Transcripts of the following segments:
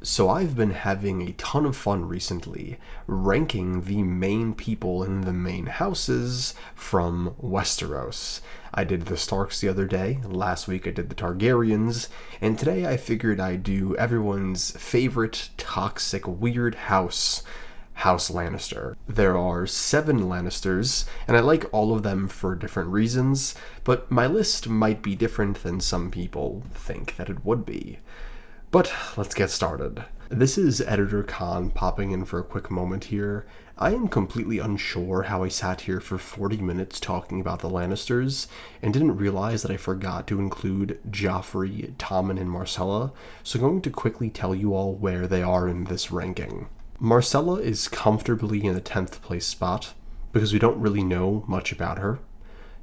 So I've been having a ton of fun recently ranking the main people in the main houses from Westeros. I did the Starks the other day, last week I did the Targaryens, and today I figured I'd do everyone's favorite toxic weird house, House Lannister. There are 7 Lannisters, and I like all of them for different reasons, but my list might be different than some people think that it would be. But let's get started. This is Editor Khan popping in for a quick moment here. I am completely unsure how I sat here for 40 minutes talking about the Lannisters and didn't realize that I forgot to include Joffrey, Tommen, and Myrcella, so I'm going to quickly tell you all where they are in this ranking. Myrcella is comfortably in the 10th place spot, because we don't really know much about her.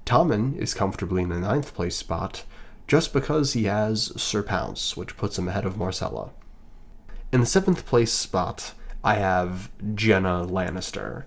Tommen is comfortably in the 9th place spot, just because he has Sir Pounce, which puts him ahead of Myrcella. In the 7th place spot, I have Jenna Lannister.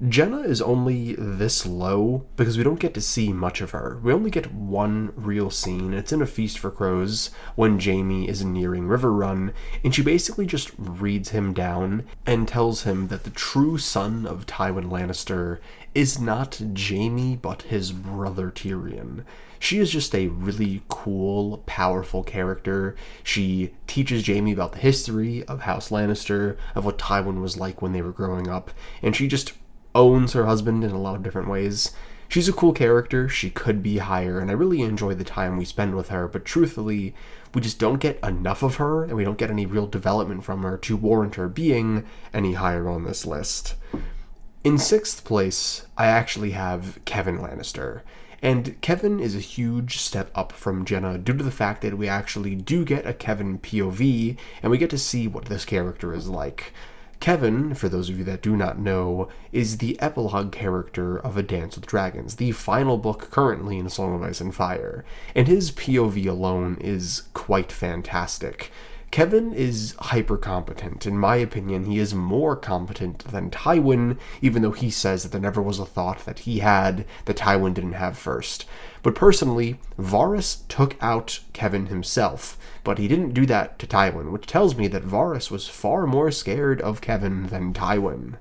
Jenna is only this low because we don't get to see much of her. We only get one real scene. It's in A Feast for Crows when Jaime is nearing River Run, and she basically just reads him down and tells him that the true son of Tywin Lannister is not Jaime but his brother Tyrion. She is just a really cool, powerful character. She teaches Jaime about the history of House Lannister, of what Tywin was like when they were growing up, and she just owns her husband in a lot of different ways. She's a cool character, she could be higher, and I really enjoy the time we spend with her, but truthfully, we just don't get enough of her, and we don't get any real development from her to warrant her being any higher on this list. In 6th place, I actually have Kevan Lannister. And Kevan is a huge step up from Jenna due to the fact that we actually do get a Kevan POV, and we get to see what this character is like. Kevan, for those of you that do not know, is the epilogue character of A Dance with Dragons, the final book currently in Song of Ice and Fire, and his POV alone is quite fantastic. Kevan is hyper-competent. In my opinion, he is more competent than Tywin, even though he says that there never was a thought that he had that Tywin didn't have first. But personally, Varys took out Kevan himself, but he didn't do that to Tywin, which tells me that Varys was far more scared of Kevan than Tywin.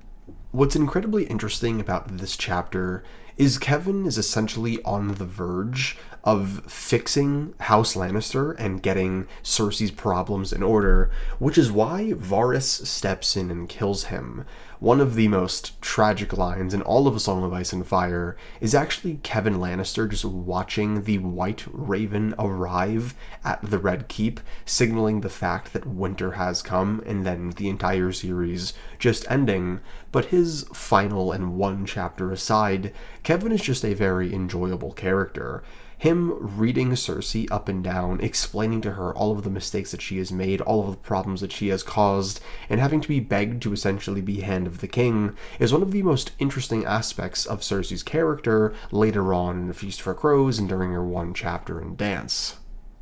What's incredibly interesting about this chapter is Kevan is essentially on the verge of fixing House Lannister and getting Cersei's problems in order, which is why Varys steps in and kills him. One of the most tragic lines in all of A Song of Ice and Fire is actually Kevan Lannister just watching the White Raven arrive at the Red Keep, signaling the fact that winter has come, and then the entire series just ending. But his final and one chapter aside, Kevan is just a very enjoyable character. Him reading Cersei up and down, explaining to her all of the mistakes that she has made, all of the problems that she has caused, and having to be begged to essentially be Hand of the King is one of the most interesting aspects of Cersei's character later on in A Feast for Crows and during her one chapter in Dance.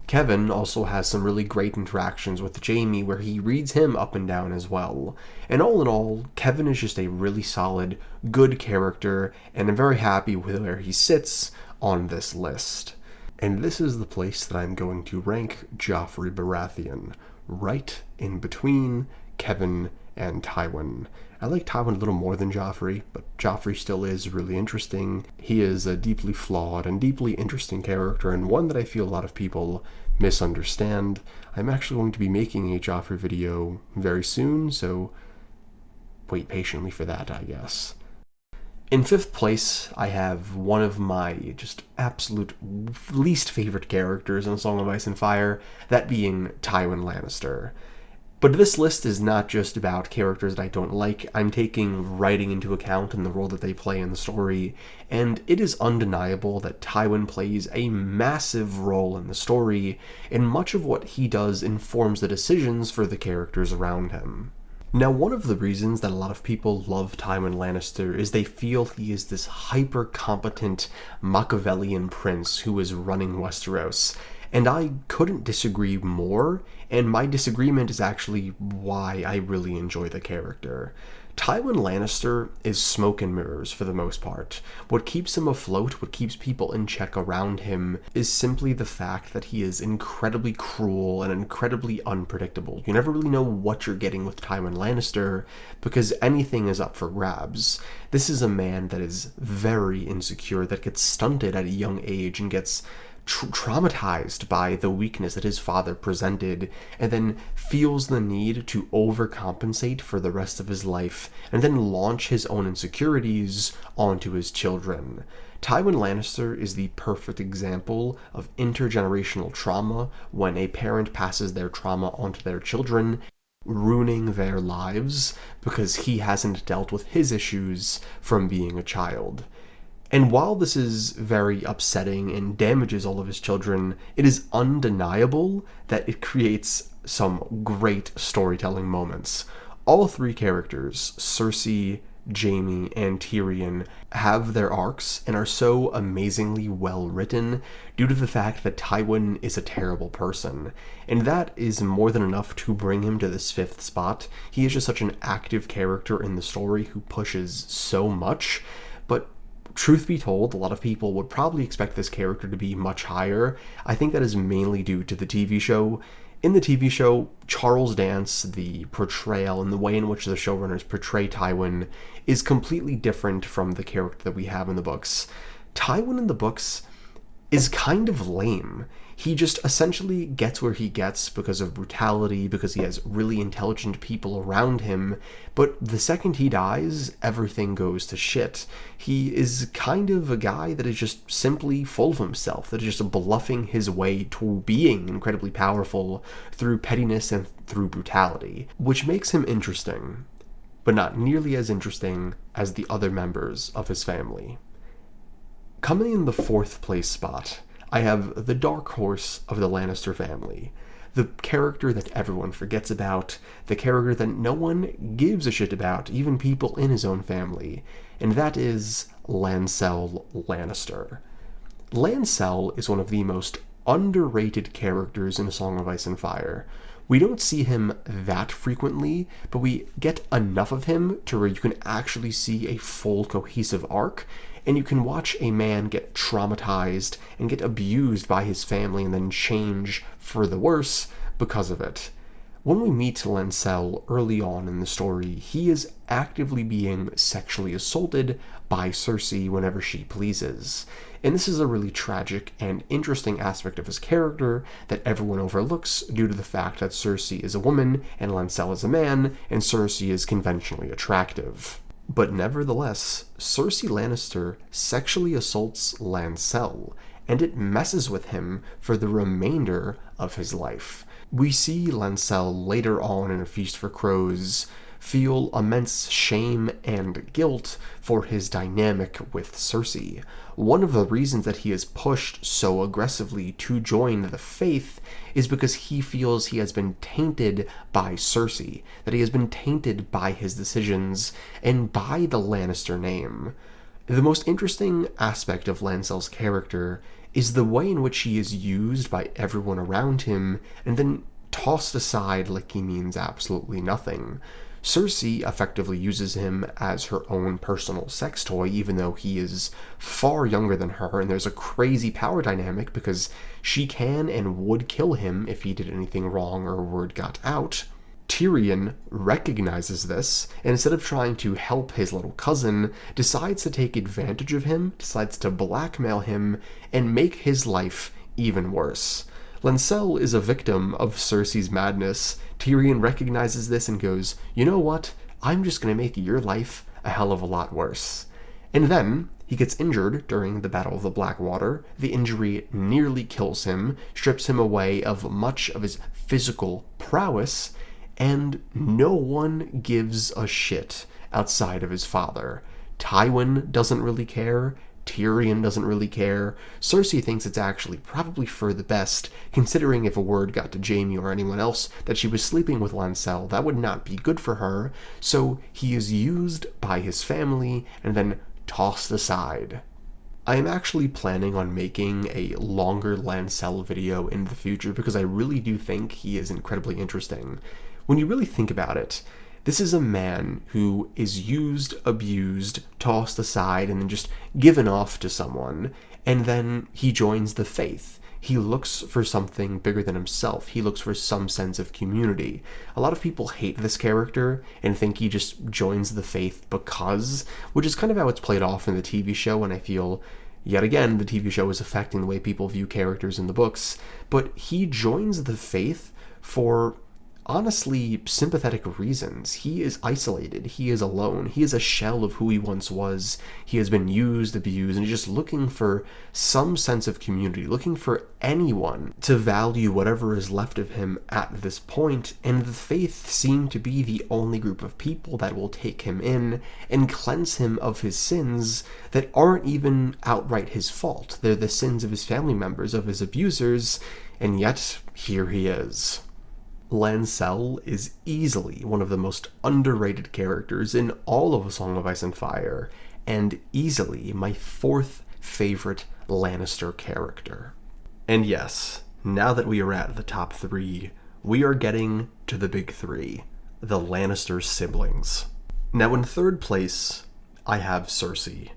Kevan also has some really great interactions with Jaime where he reads him up and down as well. And all in all, Kevan is just a really solid, good character, and I'm very happy with where he sits on this list. And this is the place that I'm going to rank Joffrey Baratheon, right in between Kevan and Tywin. I like Tywin a little more than Joffrey, but Joffrey still is really interesting. He is a deeply flawed and deeply interesting character, and one that I feel a lot of people misunderstand. I'm actually going to be making a Joffrey video very soon, so wait patiently for that, I guess. In 5th place, I have one of my just absolute least favorite characters in A Song of Ice and Fire, that being Tywin Lannister. But this list is not just about characters that I don't like. I'm taking writing into account and the role that they play in the story, and it is undeniable that Tywin plays a massive role in the story, and much of what he does informs the decisions for the characters around him. Now, one of the reasons that a lot of people love Tywin Lannister is they feel he is this hyper-competent Machiavellian prince who is running Westeros. And I couldn't disagree more, and my disagreement is actually why I really enjoy the character. Tywin Lannister is smoke and mirrors for the most part. What keeps him afloat, what keeps people in check around him, is simply the fact that he is incredibly cruel and incredibly unpredictable. You never really know what you're getting with Tywin Lannister, because anything is up for grabs. This is a man that is very insecure, that gets stunted at a young age and gets traumatized by the weakness that his father presented, and then feels the need to overcompensate for the rest of his life, and then launch his own insecurities onto his children. Tywin Lannister is the perfect example of intergenerational trauma when a parent passes their trauma onto their children, ruining their lives because he hasn't dealt with his issues from being a child. And while this is very upsetting and damages all of his children, it is undeniable that it creates some great storytelling moments. All three characters, Cersei, Jaime, and Tyrion, have their arcs and are so amazingly well written due to the fact that Tywin is a terrible person. And that is more than enough to bring him to this 5th spot. He is just such an active character in the story who pushes so much, but truth be told, a lot of people would probably expect this character to be much higher. I think that is mainly due to the TV show. In the TV show, Charles Dance, the portrayal and the way in which the showrunners portray Tywin is completely different from the character that we have in the books. Tywin in the books is kind of lame. He just essentially gets where he gets because of brutality, because he has really intelligent people around him, but the second he dies, everything goes to shit. He is kind of a guy that is just simply full of himself, that is just bluffing his way to being incredibly powerful through pettiness and through brutality, which makes him interesting, but not nearly as interesting as the other members of his family. Coming in the 4th place spot, I have the dark horse of the Lannister family, the character that everyone forgets about, the character that no one gives a shit about, even people in his own family, and that is Lancel Lannister. Lancel is one of the most underrated characters in A Song of Ice and Fire. We don't see him that frequently, but we get enough of him to where you can actually see a full cohesive arc, and you can watch a man get traumatized and get abused by his family and then change for the worse because of it. When we meet Lancel early on in the story, he is actively being sexually assaulted by Cersei whenever she pleases. And this is a really tragic and interesting aspect of his character that everyone overlooks due to the fact that Cersei is a woman and Lancel is a man, and Cersei is conventionally attractive. But nevertheless, Cersei Lannister sexually assaults Lancel, and it messes with him for the remainder of his life. We see Lancel later on in A Feast for Crows feel immense shame and guilt for his dynamic with Cersei. One of the reasons that he is pushed so aggressively to join the faith is because he feels he has been tainted by Cersei, that he has been tainted by his decisions and by the Lannister name. The most interesting aspect of Lancel's character is the way in which he is used by everyone around him and then tossed aside like he means absolutely nothing. Cersei effectively uses him as her own personal sex toy, even though he is far younger than her, and there's a crazy power dynamic because she can and would kill him if he did anything wrong or word got out. Tyrion recognizes this, and instead of trying to help his little cousin, decides to take advantage of him, decides to blackmail him, and make his life even worse. Lancel is a victim of Cersei's madness. Tyrion recognizes this and goes, "You know what? I'm just going to make your life a hell of a lot worse." And then he gets injured during the Battle of the Blackwater. The injury nearly kills him, strips him away of much of his physical prowess, and no one gives a shit outside of his father. Tywin doesn't really care. Tyrion doesn't really care. Cersei thinks it's actually probably for the best, considering if a word got to Jaime or anyone else that she was sleeping with Lancel, that would not be good for her, so he is used by his family and then tossed aside. I am actually planning on making a longer Lancel video in the future because I really do think he is incredibly interesting. When you really think about it, this is a man who is used, abused, tossed aside, and then just given off to someone, and then he joins the faith. He looks for something bigger than himself. He looks for some sense of community. A lot of people hate this character and think he just joins the faith because, which is kind of how it's played off in the TV show, and I feel, yet again, the TV show is affecting the way people view characters in the books. But he joins the faith for honestly sympathetic reasons. He is isolated. He is alone. He is a shell of who he once was. He has been used, abused, and he's just looking for some sense of community, looking for anyone to value whatever is left of him at this point, and the faith seem to be the only group of people that will take him in and cleanse him of his sins that aren't even outright his fault. They're the sins of his family members, of his abusers, and yet here he is. Lancel is easily one of the most underrated characters in all of A Song of Ice and Fire, and easily my fourth favorite Lannister character. And yes, now that we are at the top three, we are getting to the big three, the Lannister siblings. Now in third place, I have Cersei,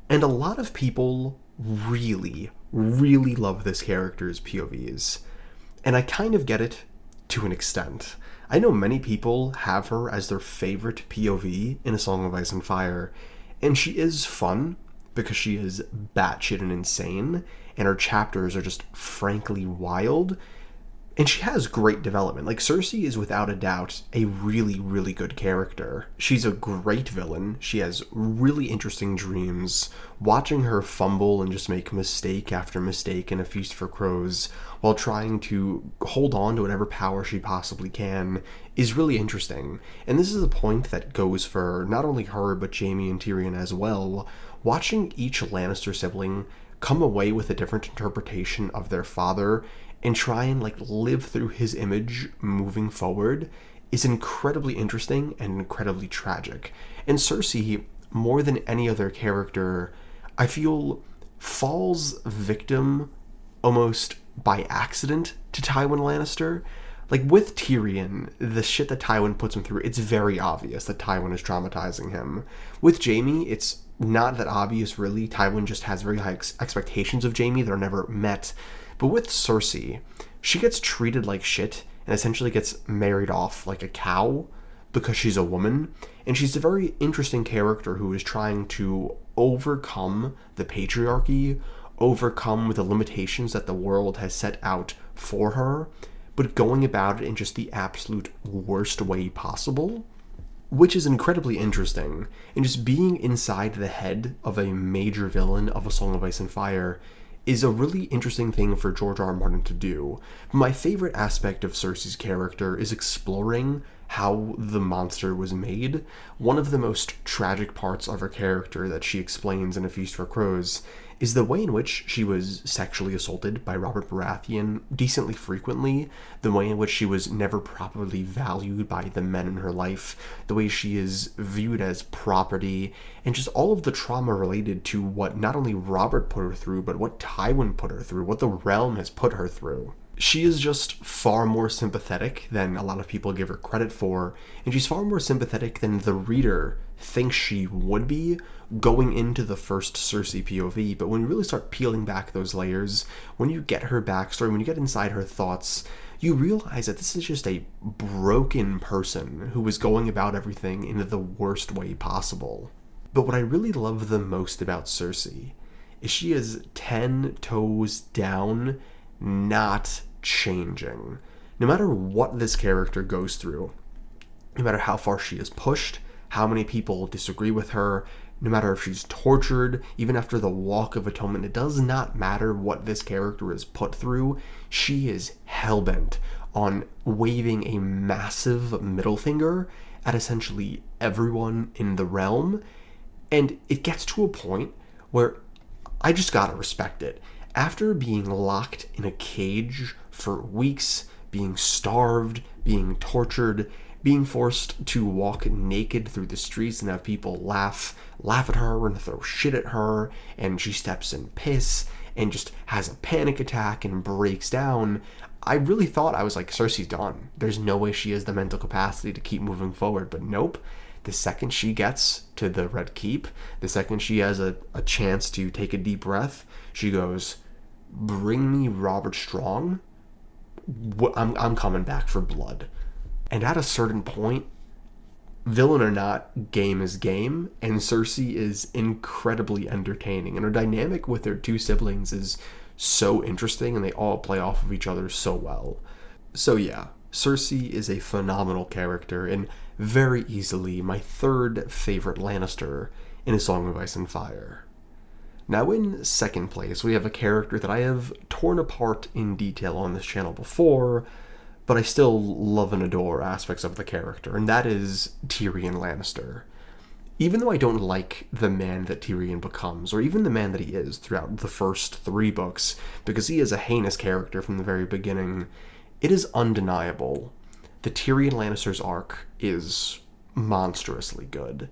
and a lot of people really, really love this character's POVs, and I kind of get it to an extent. I know many people have her as their favorite POV in A Song of Ice and Fire, and she is fun because she is batshit and insane, and her chapters are just frankly wild, and she has great development. Like, Cersei is without a doubt a really, really good character. She's a great villain. She has really interesting dreams. Watching her fumble and just make mistake after mistake in A Feast for Crows while trying to hold on to whatever power she possibly can is really interesting. And this is a point that goes for not only her, but Jaime and Tyrion as well. Watching each Lannister sibling come away with a different interpretation of their father and try and live through his image moving forward is incredibly interesting and incredibly tragic. And Cersei, more than any other character, I feel falls victim almost by accident to Tywin Lannister. Like, with Tyrion, the shit that Tywin puts him through, it's very obvious that Tywin is traumatizing him. With Jaime, it's not that obvious, really. Tywin just has very high expectations of Jaime that are never met. But with Cersei, she gets treated like shit and essentially gets married off like a cow because she's a woman. And she's a very interesting character who is trying to overcome the patriarchy, overcome the limitations that the world has set out for her, but going about it in just the absolute worst way possible, which is incredibly interesting. And just being inside the head of a major villain of A Song of Ice and Fire is a really interesting thing for George R. R. Martin to do. My favorite aspect of Cersei's character is exploring how the monster was made. One of the most tragic parts of her character that she explains in A Feast for Crows is the way in which she was sexually assaulted by Robert Baratheon decently frequently, the way in which she was never properly valued by the men in her life, the way she is viewed as property, and just all of the trauma related to what not only Robert put her through, but what Tywin put her through, what the realm has put her through. She is just far more sympathetic than a lot of people give her credit for, and she's far more sympathetic than the reader thinks she would be going into the first Cersei POV. But when you really start peeling back those layers, when you get her backstory, when you get inside her thoughts, you realize that this is just a broken person who is going about everything in the worst way possible. But what I really love the most about Cersei is she is 10 toes down, not changing. No matter what this character goes through, no matter how far she is pushed, how many people disagree with her, no matter if she's tortured, even after the Walk of Atonement, it does not matter what this character is put through. She is hellbent on waving a massive middle finger at essentially everyone in the realm. And it gets to a point where I just gotta respect it. After being locked in a cage for weeks, being starved, being tortured, being forced to walk naked through the streets and have people laugh at her and throw shit at her, and she steps in piss and just has a panic attack and breaks down. I really thought, I was like, Cersei's done. There's no way she has the mental capacity to keep moving forward, but nope. The second she gets to the Red Keep, the second she has a chance to take a deep breath, she goes, bring me Robert Strong. I'm coming back for blood. And at a certain point, villain or not, game is game, and Cersei is incredibly entertaining. And her dynamic with her two siblings is so interesting, and they all play off of each other so well. So yeah, Cersei is a phenomenal character, and very easily my third favorite Lannister in A Song of Ice and Fire. Now in second place, we have a character that I have torn apart in detail on this channel before, but I still love and adore aspects of the character, and that is Tyrion Lannister. Even though I don't like the man that Tyrion becomes, or even the man that he is throughout the first 3 books, because he is a heinous character from the very beginning, it is undeniable that Tyrion Lannister's arc is monstrously good.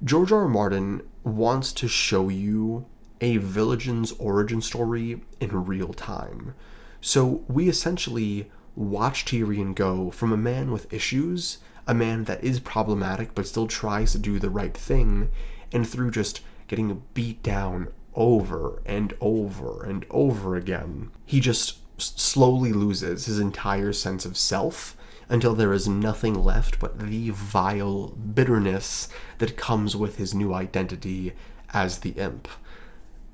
George R. R. Martin wants to show you a villain's origin story in real time. So we essentially watch Tyrion go from a man with issues, a man that is problematic but still tries to do the right thing, and through just getting beat down over and over and over again, he just slowly loses his entire sense of self until there is nothing left but the vile bitterness that comes with his new identity as the imp.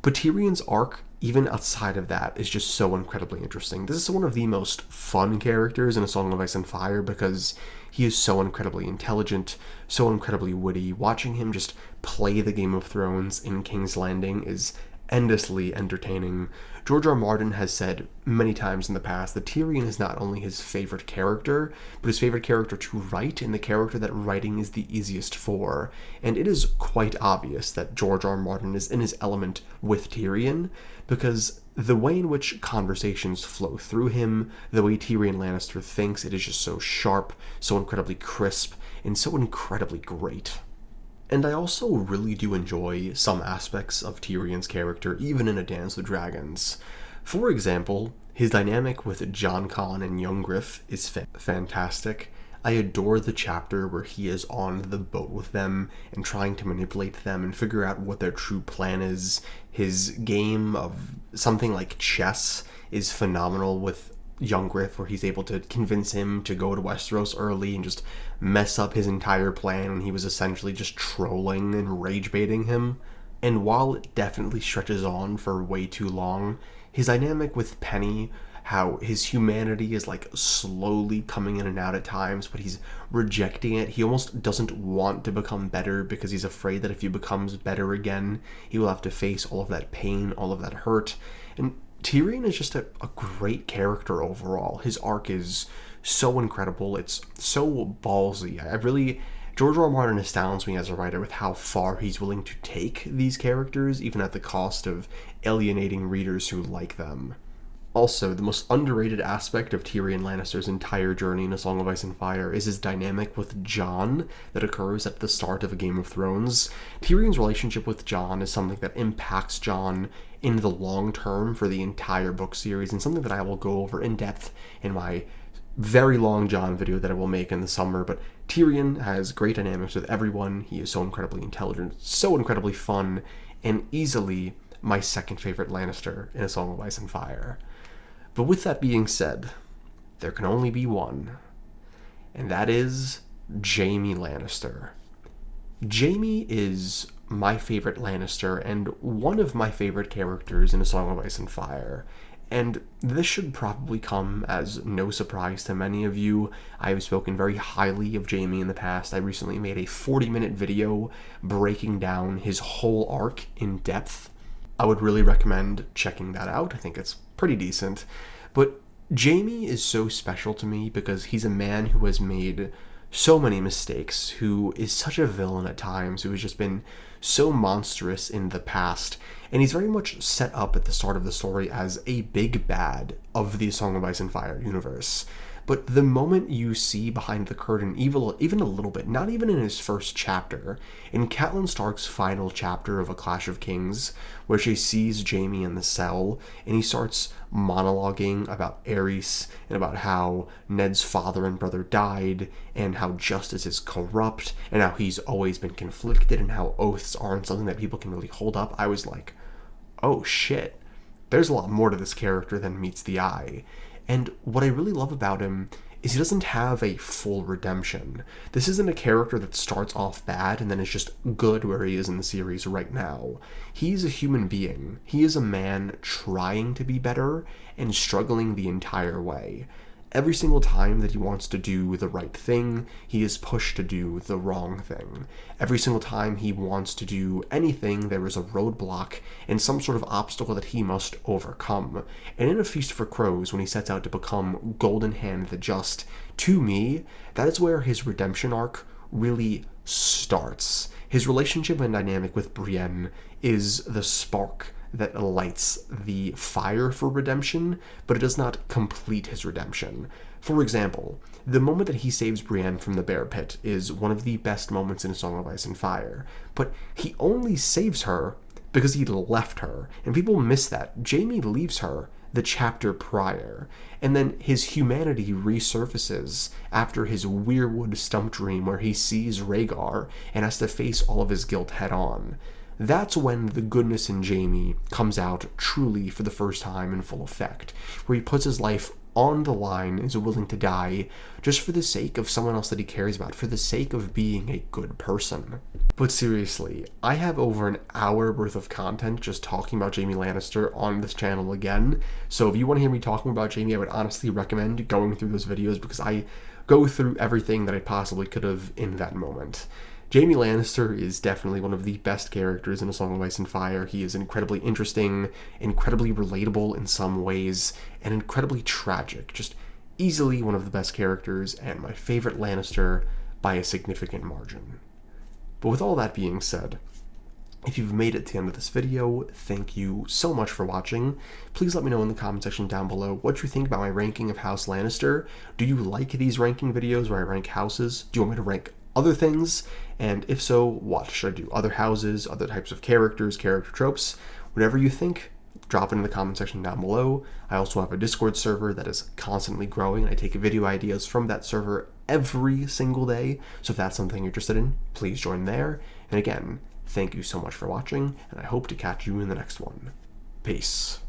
But Tyrion's arc, even outside of that, is just so incredibly interesting. This is one of the most fun characters in A Song of Ice and Fire because he is so incredibly intelligent, so incredibly witty. Watching him just play the Game of Thrones in King's Landing is endlessly entertaining. George R. R. Martin has said many times in the past that Tyrion is not only his favorite character, but his favorite character to write, and the character that writing is the easiest for. And it is quite obvious that George R. R. Martin is in his element with Tyrion, because the way in which conversations flow through him, the way Tyrion Lannister thinks, it is just so sharp, so incredibly crisp, and so incredibly great. And I also really do enjoy some aspects of Tyrion's character, even in A Dance with Dragons. For example, his dynamic with Jon Con and Young Griff is fantastic. I adore the chapter where he is on the boat with them and trying to manipulate them and figure out what their true plan is. His game of something like chess is phenomenal with Young Griff, where he's able to convince him to go to Westeros early and just mess up his entire plan when he was essentially just trolling and rage baiting him. And while it definitely stretches on for way too long, his dynamic with Penny, how his humanity is like slowly coming in and out at times, but he's rejecting it. He almost doesn't want to become better because he's afraid that if he becomes better again, he will have to face all of that pain, all of that hurt. And Tyrion is just a great character overall. His arc is so incredible. It's so ballsy. George R. R. Martin astounds me as a writer with how far he's willing to take these characters, even at the cost of alienating readers who like them. Also, the most underrated aspect of Tyrion Lannister's entire journey in A Song of Ice and Fire is his dynamic with Jon that occurs at the start of A Game of Thrones. Tyrion's relationship with Jon is something that impacts Jon in the long term for the entire book series, and something that I will go over in depth in my very long Jon video that I will make in the summer. But Tyrion has great dynamics with everyone. He is so incredibly intelligent, so incredibly fun, and easily my second favorite Lannister in A Song of Ice and Fire. But with that being said, there can only be one, and that is Jaime Lannister. Jaime is my favorite Lannister and one of my favorite characters in A Song of Ice and Fire. And this should probably come as no surprise to many of you. I have spoken very highly of Jaime in the past. I recently made a 40-minute video breaking down his whole arc in depth. I would really recommend checking that out. I think it's pretty decent. But Jaime is so special to me because he's a man who has made so many mistakes, who is such a villain at times, who has just been so monstrous in the past, and he's very much set up at the start of the story as a big bad of the Song of Ice and Fire universe. But the moment you see behind the curtain, even a little bit, not even in his first chapter, in Catelyn Stark's final chapter of A Clash of Kings, where she sees Jaime in the cell, and he starts monologuing about Aerys, and about how Ned's father and brother died, and how justice is corrupt, and how he's always been conflicted, and how oaths aren't something that people can really hold up, I was like, oh shit, there's a lot more to this character than meets the eye. And what I really love about him is he doesn't have a full redemption. This isn't a character that starts off bad and then is just good where he is in the series right now. He's a human being. He is a man trying to be better and struggling the entire way. Every single time that he wants to do the right thing, he is pushed to do the wrong thing. Every single time he wants to do anything, there is a roadblock and some sort of obstacle that he must overcome. And in A Feast for Crows, when he sets out to become Golden Hand the Just, to me, that is where his redemption arc really starts. His relationship and dynamic with Brienne is the spark that lights the fire for redemption, but it does not complete his redemption. For example, the moment that he saves Brienne from the bear pit is one of the best moments in A Song of Ice and Fire, but he only saves her because he left her, and people miss that. Jaime leaves her the chapter prior, and then his humanity resurfaces after his Weirwood stump dream where he sees Rhaegar and has to face all of his guilt head on. That's when the goodness in Jaime comes out truly for the first time in full effect, where he puts his life on the line, is willing to die just for the sake of someone else that he cares about, for the sake of being a good person. But seriously, I have over an hour worth of content just talking about Jaime Lannister on this channel again, so if you want to hear me talking about Jaime, I would honestly recommend going through those videos because I go through everything that I possibly could have in that moment. Jaime Lannister is definitely one of the best characters in A Song of Ice and Fire. He is incredibly interesting, incredibly relatable in some ways, and incredibly tragic. Just easily one of the best characters, and my favorite Lannister by a significant margin. But with all that being said, if you've made it to the end of this video, thank you so much for watching. Please let me know in the comment section down below what you think about my ranking of House Lannister. Do you like these ranking videos where I rank houses? Do you want me to rank other things? And if so, what? Should I do other houses, other types of characters, character tropes? Whatever you think, drop it in the comment section down below. I also have a Discord server that is constantly growing. I take video ideas from that server every single day. So if that's something you're interested in, please join there. And again, thank you so much for watching, and I hope to catch you in the next one. Peace.